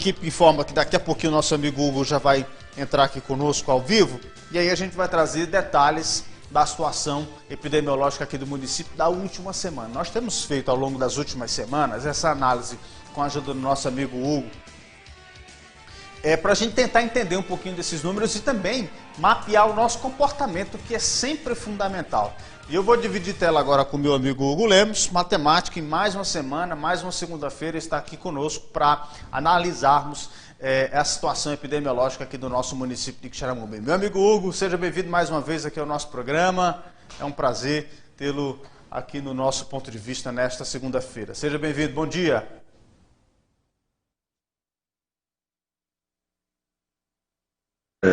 equipe informa que daqui a pouquinho o nosso amigo Hugo já vai entrar aqui conosco ao vivo. E aí a gente vai trazer detalhes da situação epidemiológica aqui do município da última semana. Nós temos feito ao longo das últimas semanas essa análise com a ajuda do nosso amigo Hugo, para a gente tentar entender um pouquinho desses números e também mapear o nosso comportamento, que é sempre fundamental. E eu vou dividir tela agora com o meu amigo Hugo Lemos, matemático, em mais uma semana, mais uma segunda-feira, está aqui conosco para analisarmos a situação epidemiológica aqui do nosso município de Quixeramobim. Meu amigo Hugo, seja bem-vindo mais uma vez aqui ao nosso programa. É um prazer tê-lo aqui no nosso ponto de vista nesta segunda-feira. Seja bem-vindo, bom dia.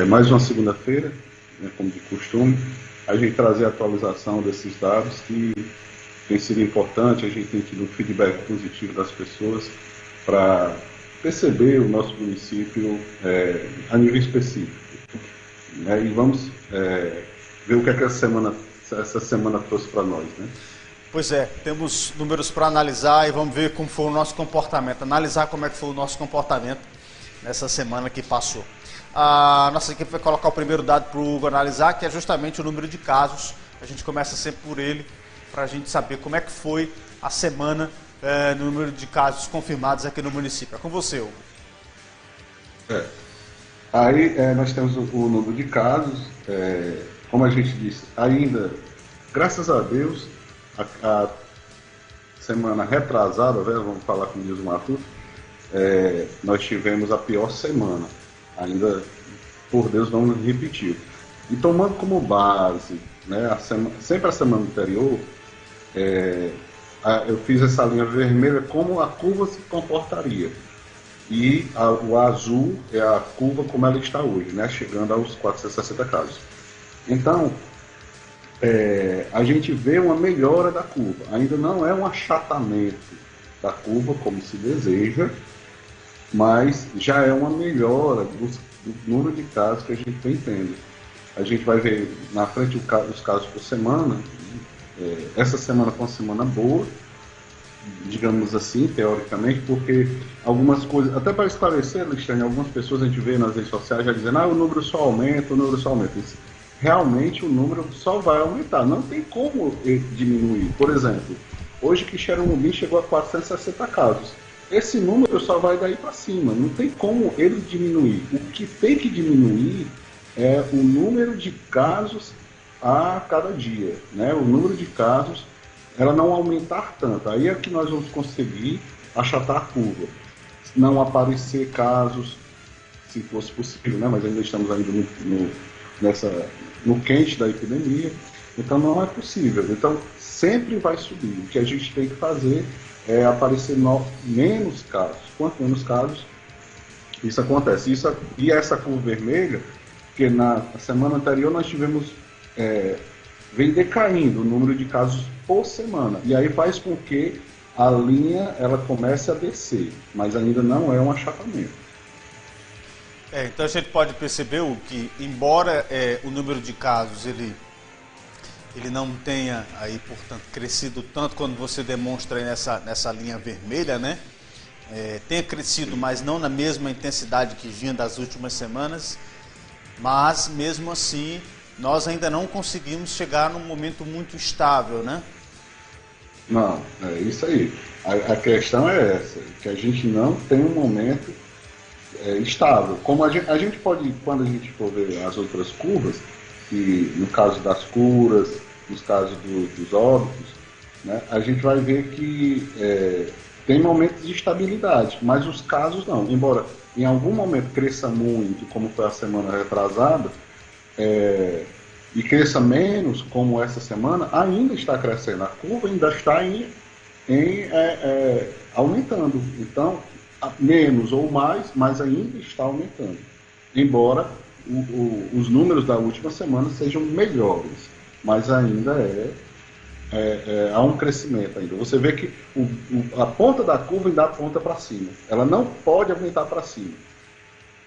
Mais uma segunda-feira, né, como de costume, a gente trazer a atualização desses dados que tem sido importante. A gente tem tido um feedback positivo das pessoas para perceber o nosso município a nível específico. Né, e vamos ver o que é que essa semana trouxe para nós. Né? Pois é, temos números para analisar e vamos ver como foi o nosso comportamento, analisar como é que foi o nosso comportamento nessa semana que passou. A nossa equipe vai colocar o primeiro dado para o Hugo analisar, que é justamente o número de casos. A gente começa sempre por ele, para a gente saber como é que foi a semana no número de casos confirmados aqui no município. É com você, Hugo. Aí nós temos o número de casos, como a gente disse, ainda, graças a Deus, a semana retrasada, vamos falar com o Dias Matuto, nós tivemos a pior semana. Ainda, por Deus, vamos repetir. E tomando como base, né, sempre a semana anterior, eu fiz essa linha vermelha como a curva se comportaria. E o azul é a curva como ela está hoje, né, chegando aos 460 casos. Então, a gente vê uma melhora da curva. Ainda não é um achatamento da curva como se deseja, mas já é uma melhora do número de casos que a gente vem tendo. A gente vai ver na frente os casos por semana. Essa semana foi uma semana boa, digamos assim, teoricamente, porque algumas coisas, até para esclarecer, Alexandre, algumas pessoas a gente vê nas redes sociais já dizendo, o número só aumenta, o número só aumenta. Realmente o número só vai aumentar, não tem como diminuir. Por exemplo, hoje Quixeramobim chegou a 460 casos. Esse número só vai daí para cima, não tem como ele diminuir. O que tem que diminuir é o número de casos a cada dia, né? O número de casos, ela não aumentar tanto. Aí é que nós vamos conseguir achatar a curva. Não aparecer casos, se fosse possível, né? Mas ainda estamos ainda no quente da epidemia, então não é possível. Então sempre vai subir. O que a gente tem que fazer é aparecer menos casos. Quanto menos casos, isso acontece. E essa curva vermelha, que na semana anterior nós tivemos, vem decaindo o número de casos por semana. E aí faz com que a linha ela comece a descer, mas ainda não é um achatamento. Então a gente pode perceber que, embora o número de casos ele não tenha aí, portanto, crescido tanto quando você demonstra aí nessa linha vermelha, né? Tenha crescido, mas não na mesma intensidade que vinha das últimas semanas, mas mesmo assim nós ainda não conseguimos chegar num momento muito estável, né? Não, é isso aí. A questão é essa, que a gente não tem um momento estável. Como a gente pode, quando a gente for ver as outras curvas, e no caso das curas, nos casos dos óbitos, né, a gente vai ver que tem momentos de estabilidade, mas os casos não. Embora em algum momento cresça muito, como foi a semana retrasada, e cresça menos, como essa semana, ainda está crescendo. A curva ainda está aumentando. Então, menos ou mais, mas ainda está aumentando. Embora os números da última semana sejam melhores, mas ainda há um crescimento ainda. Você vê que a ponta da curva ainda aponta para cima. Ela não pode aumentar para cima.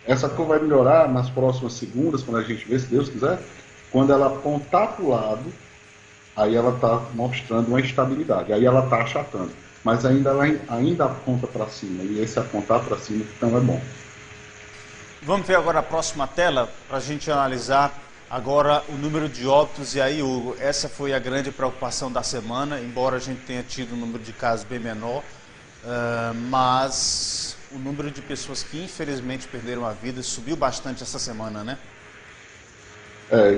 Essa curva vai melhorar nas próximas segundas, quando a gente vê, se Deus quiser, quando ela apontar para o lado, aí ela está mostrando uma estabilidade, aí ela está achatando. mas ainda aponta para cima, e esse apontar para cima então é bom. Vamos ver agora a próxima tela para a gente analisar agora o número de óbitos. E aí, Hugo, essa foi a grande preocupação da semana, embora a gente tenha tido um número de casos bem menor, mas o número de pessoas que infelizmente perderam a vida subiu bastante essa semana, né?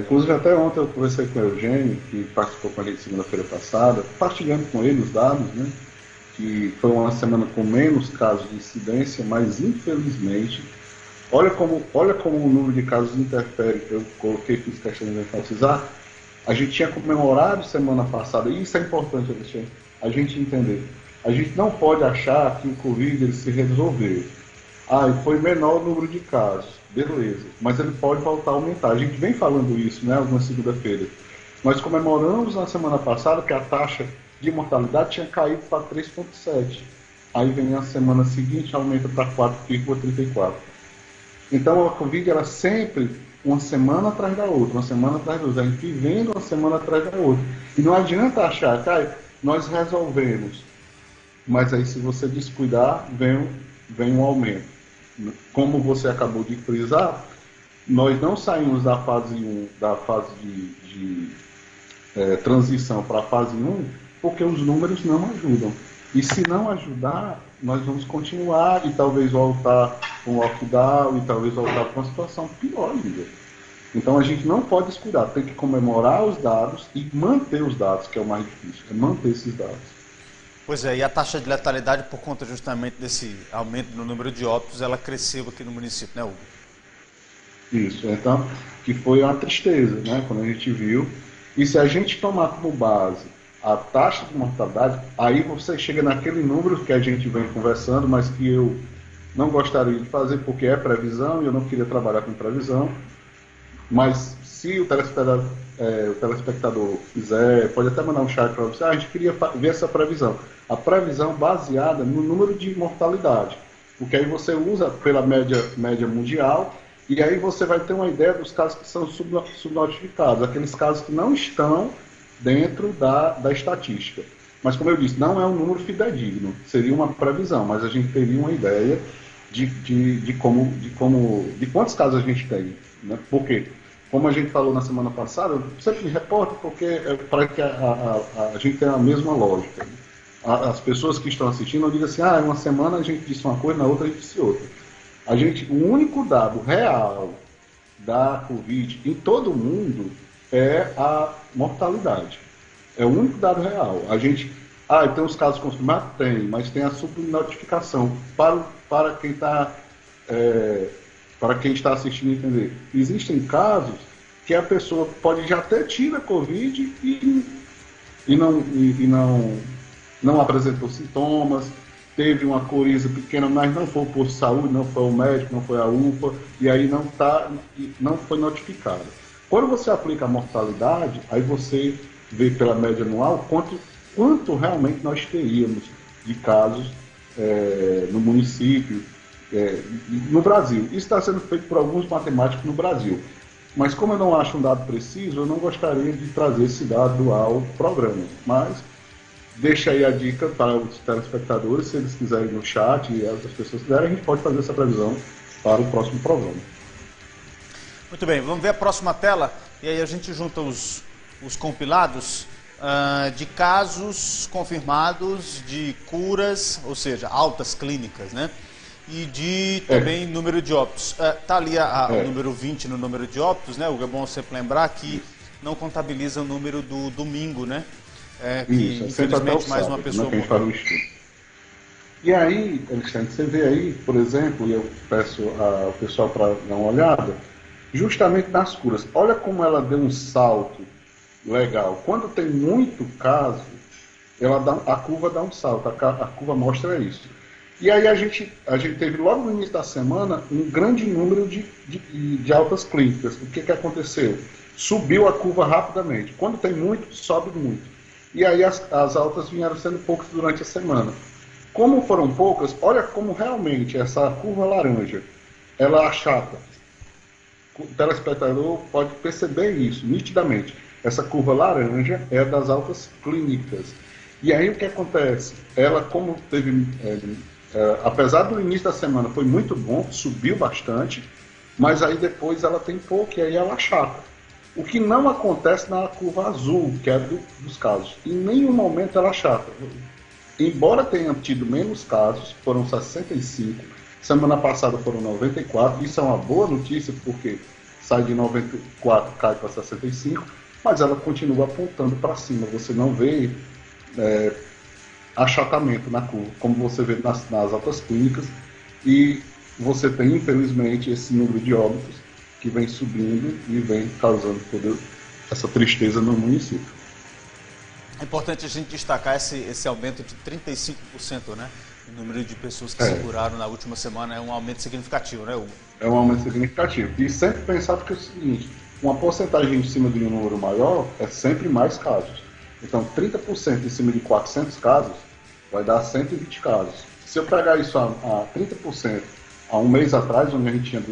Inclusive até ontem eu conversei com o Eugênio, que participou com a gente segunda-feira passada, partilhando com ele os dados, né? Que foi uma semana com menos casos de incidência, mas infelizmente, olha como o número de casos interfere. Eu fiz questão de enfatizar. A gente tinha comemorado semana passada, e isso é importante, Alexandre, a gente entender. A gente não pode achar que o Covid ele se resolveu. Foi menor o número de casos, beleza, mas ele pode voltar a aumentar. A gente vem falando isso, né, algumas segunda-feiras. Nós comemoramos na semana passada que a taxa de mortalidade tinha caído para 3,7. Aí vem a semana seguinte, aumenta para 4,34. Então a Covid era sempre uma semana atrás da outra, uma semana atrás da outra. A gente vivendo uma semana atrás da outra. E não adianta achar, nós resolvemos. Mas aí se você descuidar, vem um aumento. Como você acabou de frisar, nós não saímos da fase 1, da fase de transição para a fase 1, porque os números não ajudam. E se não ajudar, nós vamos continuar e talvez voltar com o lockdown e talvez voltar para uma situação pior ainda. Então a gente não pode descuidar, tem que comemorar os dados e manter os dados, que é o mais difícil, é manter esses dados. Pois é, e a taxa de letalidade, por conta justamente desse aumento no número de óbitos, ela cresceu aqui no município, né, Hugo? Isso, então, que foi uma tristeza, né, quando a gente viu. E se a gente tomar como base a taxa de mortalidade, aí você chega naquele número que a gente vem conversando, mas que eu não gostaria de fazer porque é previsão e eu não queria trabalhar com previsão. Mas se o telespectador quiser, pode até mandar um chat para você, a gente queria ver essa previsão. A previsão baseada no número de mortalidade, porque aí você usa pela média mundial, e aí você vai ter uma ideia dos casos que são subnotificados, aqueles casos que não estão dentro da estatística. Mas como eu disse, não é um número fidedigno, seria uma previsão, mas a gente teria uma ideia de quantos casos a gente tem, né? Por quê? Como a gente falou na semana passada, eu sempre me reporto porque parece que a gente tem a mesma lógica. As pessoas que estão assistindo não dizem assim, uma semana a gente disse uma coisa, na outra a gente disse outra. O único dado real da Covid em todo o mundo é a mortalidade. É o único dado real. Tem os casos confirmados? Tem, mas tem a subnotificação. Para quem está... para quem está assistindo entender, existem casos que a pessoa pode já ter tido a Covid e não apresentou sintomas, teve uma coriza pequena, mas não foi o posto de saúde, não foi o médico, não foi a UPA, e aí não foi notificado. Quando você aplica a mortalidade, aí você vê pela média anual quanto realmente nós teríamos de casos no município, no Brasil. Isso está sendo feito por alguns matemáticos no Brasil. Mas como eu não acho um dado preciso, eu não gostaria de trazer esse dado ao programa. Mas deixa aí a dica para os telespectadores, se eles quiserem no chat e as pessoas quiserem, a gente pode fazer essa previsão para o próximo programa. Muito bem, vamos ver a próxima tela e aí a gente junta os compilados de casos confirmados de curas, ou seja, altas clínicas, né? E de também número de óbitos. Está ali o número 20 no número de óbitos, né? O é bom sempre lembrar que não contabiliza o número do domingo, né? Que infelizmente mais uma pessoa morreu. E aí, Alexandre, você vê aí, por exemplo, e eu peço ao pessoal para dar uma olhada, justamente nas curas. Olha como ela deu um salto legal. Quando tem muito caso, a curva dá um salto, a curva mostra isso. E aí a gente teve logo no início da semana um grande número de altas clínicas. O que aconteceu? Subiu a curva rapidamente. Quando tem muito, sobe muito. E aí as altas vieram sendo poucas durante a semana. Como foram poucas, olha como realmente essa curva laranja, ela achata. O telespectador pode perceber isso nitidamente. Essa curva laranja é das altas clínicas. E aí o que acontece? Ela, como teve, apesar do início da semana foi muito bom, subiu bastante, mas aí depois ela tem pouco e aí ela achata. O que não acontece na curva azul, que é dos casos. Em nenhum momento ela achata. Embora tenha tido menos casos, foram 65, semana passada foram 94, isso é uma boa notícia porque sai de 94, cai para 65, mas ela continua apontando para cima. Você não vê achatamento na curva, como você vê nas altas clínicas, e você tem, infelizmente, esse número de óbitos que vem subindo e vem causando toda essa tristeza no município. É importante a gente destacar esse aumento de 35%, né? O número de pessoas que se curaram na última semana é um aumento significativo, né, Hugo? É um aumento significativo. E sempre pensar porque é o seguinte, uma porcentagem em cima de um número maior é sempre mais casos. Então, 30% em cima de 400 casos vai dar 120 casos. Se eu pegar isso a 30% há um mês atrás, onde a gente tinha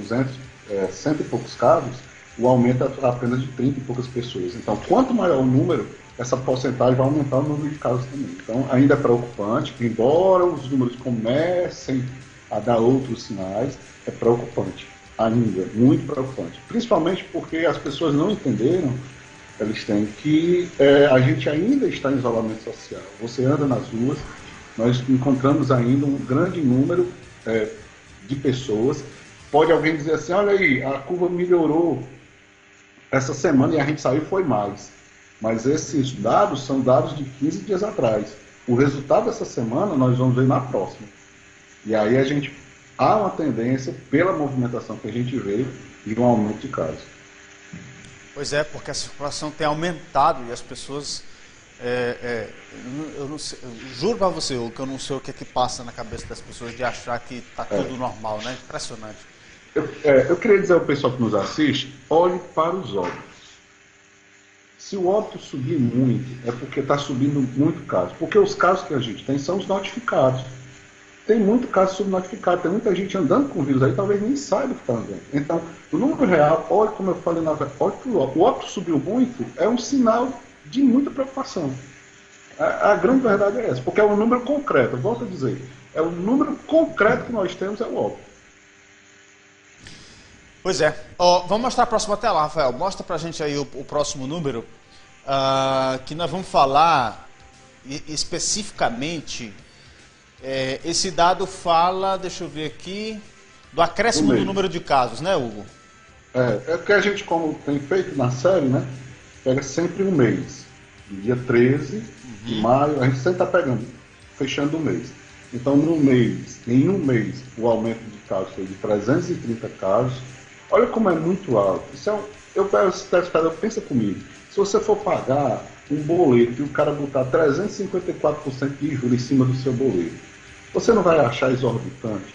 100 e poucos casos, o aumento é apenas de 30 e poucas pessoas. Então, quanto maior o número, essa porcentagem vai aumentar o número de casos também. Então, ainda é preocupante, embora os números comecem a dar outros sinais, é preocupante. Ainda, muito preocupante. Principalmente porque as pessoas não entenderam, eles têm que a gente ainda está em isolamento social. Você anda nas ruas, nós encontramos ainda um grande número de pessoas. Pode alguém dizer assim, olha aí, a curva melhorou essa semana e a gente saiu foi mais. Mas esses dados são dados de 15 dias atrás. O resultado dessa semana nós vamos ver na próxima. E aí há uma tendência, pela movimentação que a gente vê, de um aumento de casos. Pois é, porque a circulação tem aumentado e as pessoas... eu não sei, eu juro para você, Hugo, que eu não sei o que é que passa na cabeça das pessoas de achar que está tudo normal, né? Impressionante. Eu queria dizer ao pessoal que nos assiste, olhe para os óbitos. Se o óbito subir muito, é porque está subindo muito caso. Porque os casos que a gente tem são os notificados. Tem muito caso subnotificado, tem muita gente andando com o vírus aí, talvez nem saiba que está andando. Então, o número real, olha como eu falei na verdade, olha que o óbito subiu muito, é um sinal de muita preocupação. A grande verdade é essa, porque é um número concreto, eu volto a dizer, é o número concreto que nós temos, é o óbito. Pois é. Vamos mostrar a próxima tela, Rafael. Mostra pra gente aí o próximo número, que nós vamos falar especificamente. Esse dado fala, deixa eu ver aqui, do acréscimo do número de casos, né, Hugo? É que a gente, como tem feito na série, né, pega sempre um mês. Dia 13 de maio, a gente sempre está pegando, fechando o mês. Então, em um mês, o aumento de casos foi de 330 casos. Olha como é muito alto. Pensa comigo, se você for pagar um boleto e o cara botar 354% de juros em cima do seu boleto, você não vai achar exorbitante?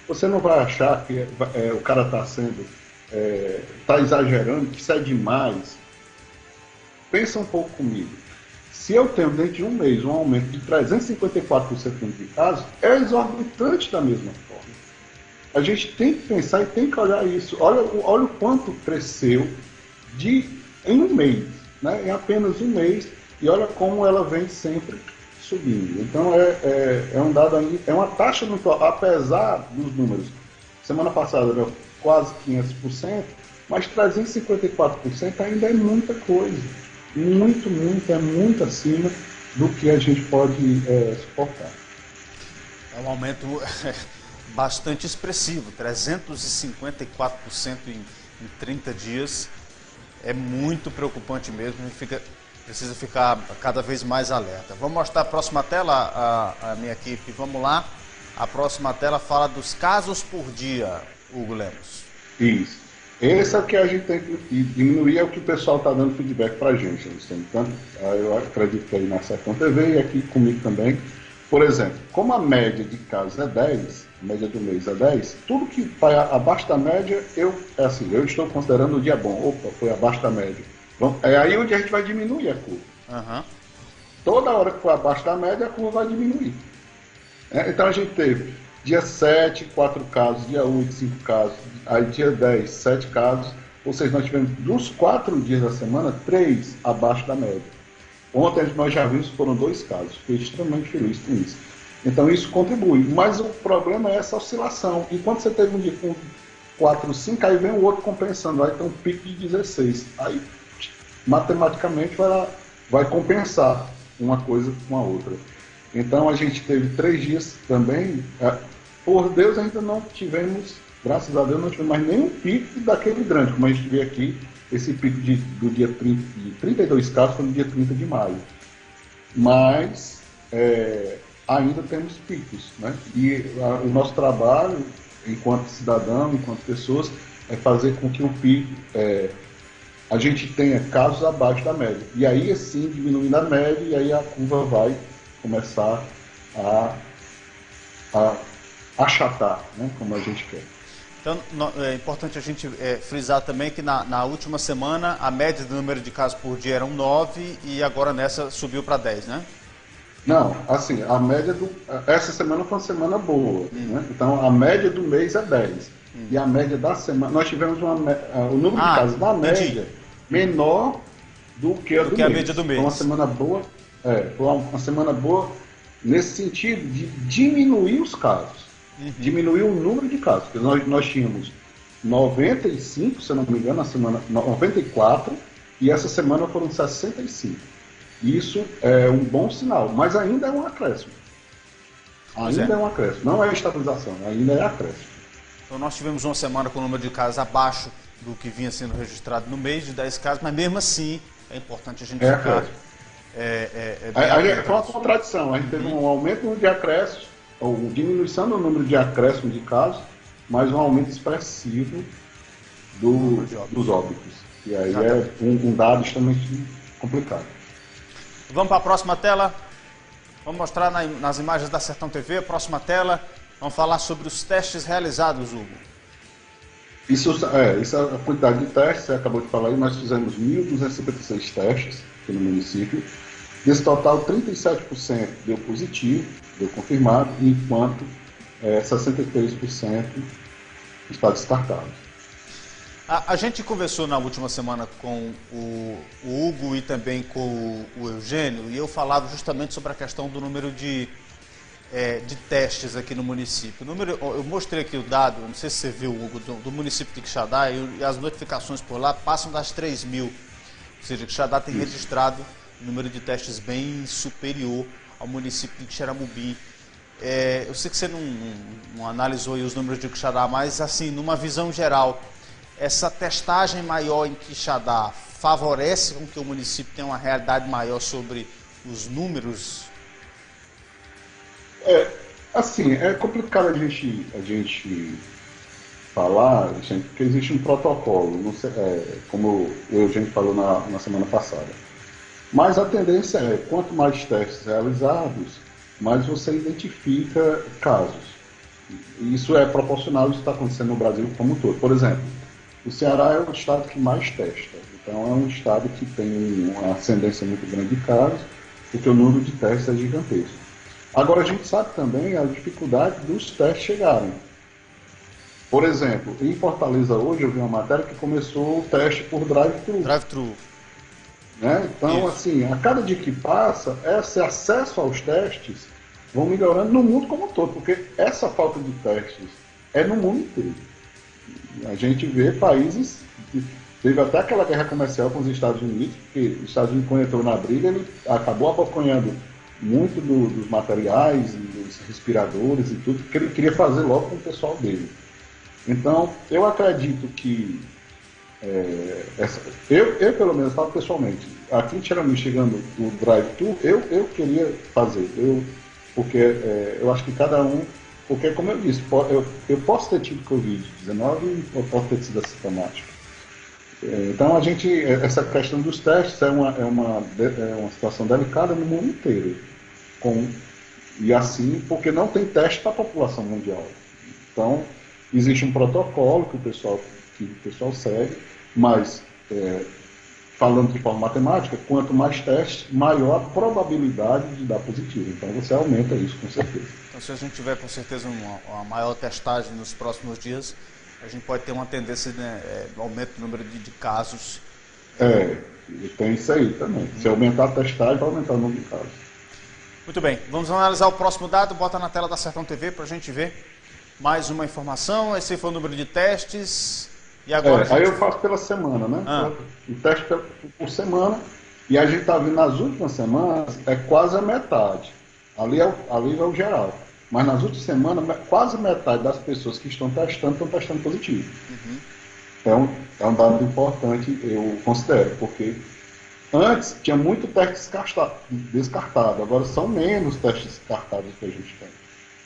Você não vai achar que o cara está exagerando, que isso é demais? Pensa um pouco comigo. Se eu tenho dentro de um mês um aumento de 354% de casos, é exorbitante da mesma forma. A gente tem que pensar e tem que olhar isso. Olha o quanto cresceu em um mês, né? Em apenas um mês, e olha como ela vem sempre subindo. Então é um dado aí, é uma taxa muito alta, apesar dos números. Semana passada era quase 500%, mas 354% ainda é muita coisa. É muito acima do que a gente pode suportar. É um aumento bastante expressivo, 354% em 30 dias. É muito preocupante mesmo, a gente precisa ficar cada vez mais alerta. Vamos mostrar a próxima tela, a minha equipe, vamos lá. A próxima tela fala dos casos por dia, Hugo Lemos. Isso. Esse é o que a gente tem que diminuir, é o que o pessoal está dando feedback para a gente. Então, eu acredito que aí na Sertão TV e aqui comigo também. Por exemplo, como a média de casos é 10, a média do mês é 10, tudo que vai abaixo da média, eu estou considerando o dia bom. Opa, foi abaixo da média. É aí onde a gente vai diminuir a curva. Uhum. Toda hora que for abaixo da média, a curva vai diminuir. Então a gente teve dia 7, 4 casos, dia 8, 5 casos, aí dia 10, 7 casos, ou seja, nós tivemos dos 4 dias da semana, 3 abaixo da média. Ontem nós já vimos que foram 2 casos. Fiquei extremamente feliz com isso. Então isso contribui. Mas o problema é essa oscilação. Enquanto você teve um dia com 4, 5, aí vem o outro compensando. Aí tem um pico de 16. Aí, matematicamente, vai compensar uma coisa com a outra. Então a gente teve 3 dias também. Por Deus, ainda não tivemos, graças a Deus, não tivemos mais nenhum pico daquele grande, como a gente vê aqui. Esse pico do dia 30, de 32 casos foi no dia 30 de maio. Mas ainda temos picos, né? E o nosso trabalho, enquanto cidadão, enquanto pessoas, é fazer com que o pico, a gente tenha casos abaixo da média. E aí, assim, diminuindo a média, e aí a curva vai começar a achatar, né? Como a gente quer. Então, é importante a gente frisar também que na última semana a média do número de casos por dia eram 9 e agora nessa subiu para 10, né? Não, assim, a média essa semana foi uma semana boa, né? Então a média do mês é 10. E a média da semana, nós tivemos o número de casos da média menor do que a do mês. Média do mês. Foi uma semana boa, foi uma semana boa nesse sentido de diminuir os casos. Diminuir o número de casos, porque nós tínhamos 95, se eu não me engano, na semana 94, e essa semana foram 65. Isso é um bom sinal, mas ainda é um acréscimo. Ainda é um acréscimo, não é estabilização, ainda é acréscimo. Então nós tivemos uma semana com o número de casos abaixo do que vinha sendo registrado no mês, de 10 casos, mas mesmo assim é importante a gente ficar... Foi uma contradição, a gente teve um aumento de acréscimo, ou diminuição do número de acréscimo de casos, mas um aumento expressivo dos óbitos. E aí é um dado extremamente complicado. Vamos para a próxima tela. Vamos mostrar nas imagens da Sertão TV, a próxima tela. Vamos falar sobre os testes realizados, Hugo. Isso é a quantidade de testes, você acabou de falar aí, nós fizemos 1.256 testes aqui no município. Desse total, 37% deu positivo, deu confirmado, enquanto 63% está descartado. A gente conversou na última semana com o Hugo e também com o Eugênio, e eu falava justamente sobre a questão do número de testes aqui no município. Eu mostrei aqui o dado, não sei se você viu, Hugo, do município de Quixadá, e as notificações por lá passam das 3.000. Ou seja, Quixadá tem registrado um número de testes bem superior ao município de Quixeramobim. Eu sei que você não analisou aí os números de Quixadá, mas assim, numa visão geral, essa testagem maior em Quixadá favorece com que o município tenha uma realidade maior sobre os números? Assim, é complicado a gente falar, porque existe um protocolo, não sei, como o Eugênio falou na semana passada. Mas a tendência é, quanto mais testes realizados, mais você identifica casos. Isso é proporcional, isso está acontecendo no Brasil como um todo. Por exemplo, o Ceará é o estado que mais testa. Então é um estado que tem uma ascendência muito grande de casos, porque o número de testes é gigantesco. Agora a gente sabe também a dificuldade dos testes chegarem. Por exemplo, em Fortaleza hoje eu vi uma matéria que começou o teste por drive-thru. Drive-thru. Né? Então, assim, a cada dia que passa, esse acesso aos testes vão melhorando no mundo como um todo, porque essa falta de testes é no mundo inteiro. A gente vê países, teve até aquela guerra comercial com os Estados Unidos, porque os Estados Unidos, quando entrou na briga, ele acabou apoiando muito dos materiais, dos respiradores e tudo, que ele queria fazer logo com o pessoal dele. Então, eu acredito que eu pelo menos falo pessoalmente, aqui em Xerami, chegando no drive-thru, eu queria fazer, porque eu acho que cada um, porque como eu disse, eu posso ter tido Covid-19 e eu posso ter sido assintomático. Então essa questão dos testes é uma situação delicada no mundo inteiro, e assim, porque não tem teste para a população mundial. Então, existe um protocolo que o pessoal segue, mas falando de forma matemática, quanto mais testes, maior a probabilidade de dar positivo. Então você aumenta isso com certeza. Então se a gente tiver com certeza uma maior testagem nos próximos dias, a gente pode ter uma tendência de aumento do número de casos. E tem isso aí também. Se aumentar a testagem, vai aumentar o número de casos. Muito bem, vamos analisar o próximo dado, bota na tela da Sertão TV para a gente ver mais uma informação. Esse foi o número de testes. E agora aí eu faço pela semana, né? O teste por semana. E a gente está vendo nas últimas semanas, é quase a metade. Ali é o geral. Mas nas últimas semanas, quase metade das pessoas que estão testando positivo. Então, é um dado importante, eu considero, porque antes tinha muito teste descartado, agora são menos testes descartados que a gente tem.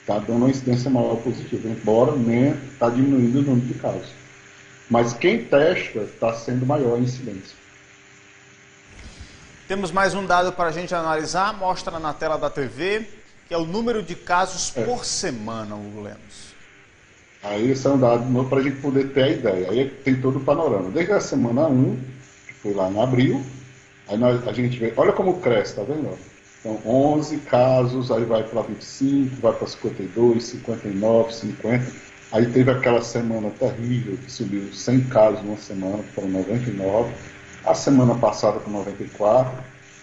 Está dando uma incidência maior positiva, embora está diminuindo o número de casos. Mas quem testa está sendo maior a incidência. Temos mais um dado para a gente analisar, mostra na tela da TV, que é o número de casos por semana, Hugo Lemos. Aí esse é um dado para a gente poder ter a ideia. Aí tem todo o panorama. Desde a semana 1, que foi lá em abril, aí a gente vê, olha como cresce, tá vendo? Então 11 casos, aí vai para 25, vai para 52, 59, 50. Aí teve aquela semana terrível, que subiu 100 casos numa semana, que foram 99. A semana passada com 94.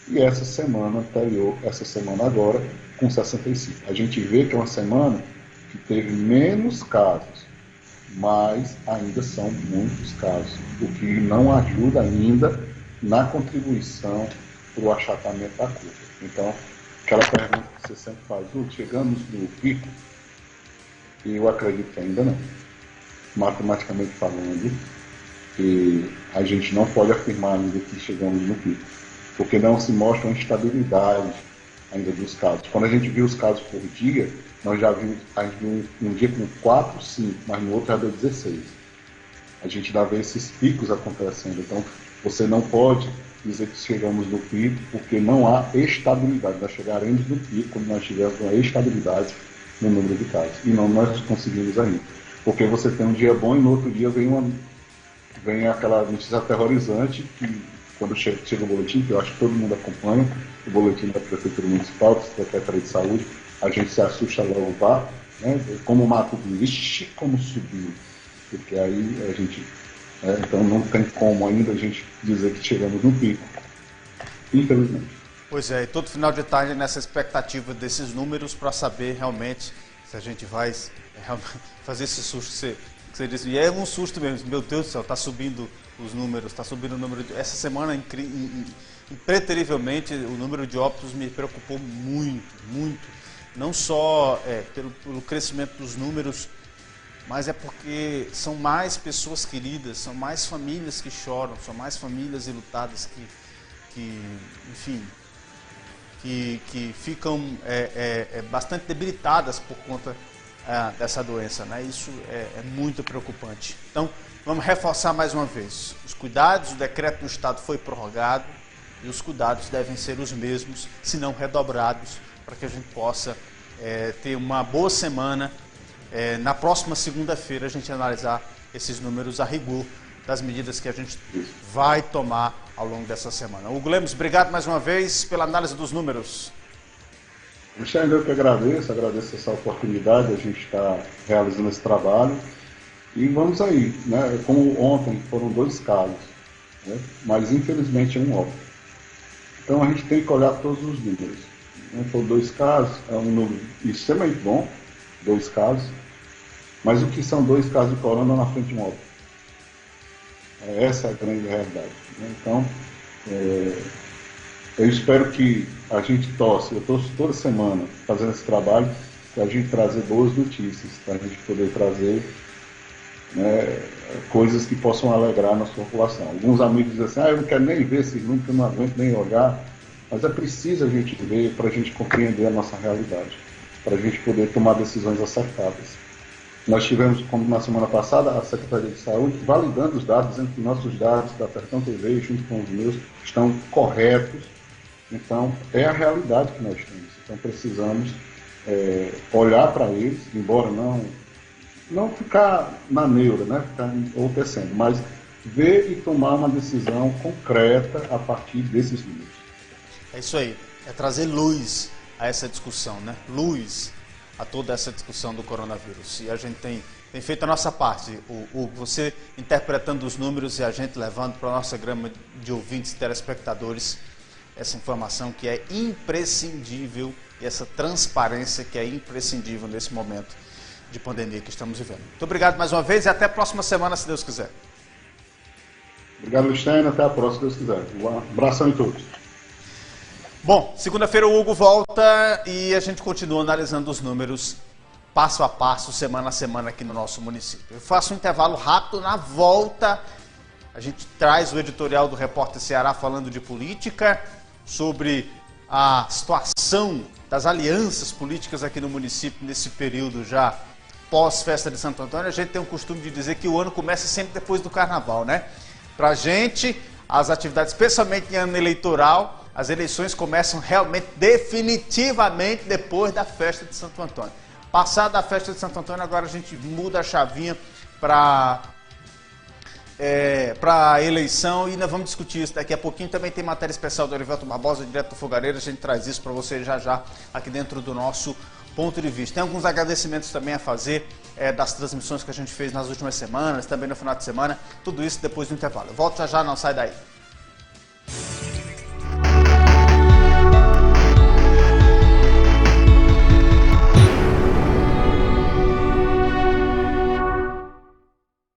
E essa semana anterior, essa semana agora, com 65. A gente vê que é uma semana que teve menos casos, mas ainda são muitos casos, o que não ajuda ainda na contribuição para o achatamento da curva. Então, aquela pergunta que você sempre faz, chegamos no pico? E eu acredito que ainda não. Matematicamente falando, e a gente não pode afirmar ainda que chegamos no pico, porque não se mostra uma estabilidade ainda dos casos. Quando a gente viu os casos por dia, nós já vimos um dia com 4, 5, mas no outro já deu 16. A gente ainda vê esses picos acontecendo. Então, você não pode dizer que chegamos no pico, porque não há estabilidade. Nós chegaremos no pico quando nós tivermos uma estabilidade no número de casos. E não nós conseguimos ainda. Porque você tem um dia bom e no outro dia vem aquela notícia aterrorizante que, quando chega o boletim, que eu acho que todo mundo acompanha, o boletim da Prefeitura Municipal, da Secretaria de Saúde, a gente se assusta logo, né? Como Mato Grosso, como subiu. Porque aí a gente... então não tem como ainda a gente dizer que chegamos no pico. Infelizmente. Pois é, e todo final de tarde nessa expectativa desses números para saber realmente se a gente vai fazer esse susto que você disse. E é um susto mesmo. Meu Deus do céu, está subindo os números, está subindo o número de... Essa semana, impreterivelmente, o número de óbitos me preocupou muito, muito. Não só pelo crescimento dos números, mas é porque são mais pessoas queridas, são mais famílias que choram, são mais famílias enlutadas que ficam bastante debilitadas por conta dessa doença, né? Isso é muito preocupante. Então, vamos reforçar mais uma vez. Os cuidados, o decreto do Estado foi prorrogado e os cuidados devem ser os mesmos, se não redobrados, para que a gente possa ter uma boa semana. Na próxima segunda-feira a gente analisar esses números a rigor das medidas que a gente vai tomar ao longo dessa semana. Hugo Lemos, obrigado mais uma vez pela análise dos números. Michel, eu que agradeço essa oportunidade, a gente está realizando esse trabalho e vamos aí, né? Como ontem foram 2 casos, né? Mas infelizmente é um óbito. Então a gente tem que olhar todos os números. Foram 2 casos, é um número extremamente bom, 2 casos, mas o que são 2 casos de corona na frente de um óbito? Essa é a grande realidade, né? Então, eu espero que a gente eu torço toda semana fazendo esse trabalho, para a gente trazer boas notícias, para a gente poder trazer, né, coisas que possam alegrar a nossa população. Alguns amigos dizem assim, eu não quero nem ver esses números, eu não aguento nem olhar, mas é preciso a gente ver para a gente compreender a nossa realidade, para a gente poder tomar decisões acertadas. Nós tivemos, como na semana passada, a Secretaria de Saúde validando os dados, dizendo que nossos dados da Sertão TV, junto com os meus, estão corretos. Então, é a realidade que nós temos. Então, precisamos olhar para eles, embora não ficar na neura, né? Ficar enlouquecendo, mas ver e tomar uma decisão concreta a partir desses números. É isso aí, é trazer luz a essa discussão, né? Luz a toda essa discussão do coronavírus. E a gente tem tem feito a nossa parte. Você interpretando os números e a gente levando para a nossa grama de ouvintes e telespectadores essa informação que é imprescindível e essa transparência que é imprescindível nesse momento de pandemia que estamos vivendo. Muito obrigado mais uma vez e até a próxima semana, se Deus quiser. Obrigado, Luciano. Até a próxima, se Deus quiser. Um abração em todos. Bom, segunda-feira o Hugo volta e a gente continua analisando os números passo a passo, semana a semana aqui no nosso município. Eu faço um intervalo rápido, na volta a gente traz o editorial do Repórter Ceará falando de política, sobre a situação das alianças políticas aqui no município nesse período já pós-festa de Santo Antônio. A gente tem o costume de dizer que o ano começa sempre depois do carnaval, né? Pra gente, as atividades, especialmente em ano eleitoral, as eleições começam realmente, definitivamente, depois da festa de Santo Antônio. Passada a festa de Santo Antônio, agora a gente muda a chavinha para a eleição e nós vamos discutir isso daqui a pouquinho. Também tem matéria especial do Orivelto Barbosa, direto do Fogareiro. A gente traz isso para você já aqui dentro do nosso ponto de vista. Tem alguns agradecimentos também a fazer das transmissões que a gente fez nas últimas semanas, também no final de semana. Tudo isso depois do intervalo. Eu volto já, não sai daí.